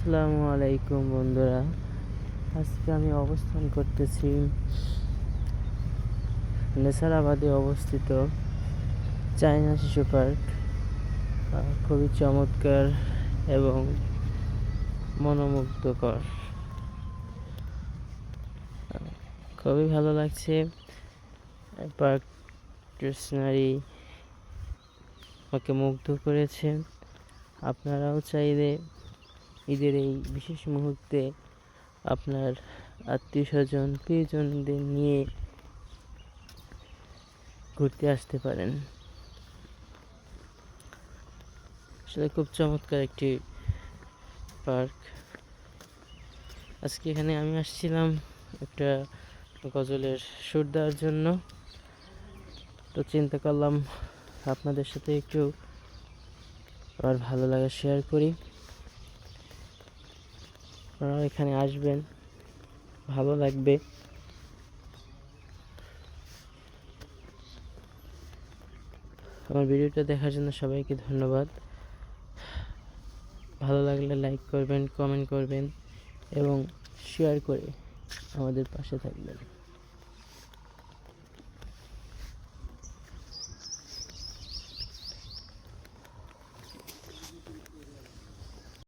আসসালামু আলাইকুম বন্ধুরা, আজকে আমি অবস্থান করতেছি নেসারাবাদে অবস্থিত চায়না শিশু পার্ক। খুবই চমৎকার এবং মনোমুগ্ধকর। খুবই ভালো লাগছে। পার্ক সিনারি আমাকে মুগ্ধ করেছে। আপনারাও চাইলে ঈদের এই বিশেষ মুহূর্তে আপনার আত্মীয় স্বজন প্রিয়জনদের নিয়ে ঘুরতে আসতে পারেন। আসলে খুব চমৎকার একটি পার্ক। আজকে এখানে আমি আসছিলাম একটা গজলের সুর দেওয়ার জন্য, তো চিন্তা করলাম আপনাদের সাথে একটু আমার ভালো লাগা শেয়ার করি। আপনারাও এখানে আসবেন, ভালো লাগবে। আমার ভিডিওটা দেখার জন্য সবাইকে ধন্যবাদ। ভালো লাগলে লাইক করবেন, কমেন্ট করবেন এবং শেয়ার করে আমাদের পাশে থাকবেন।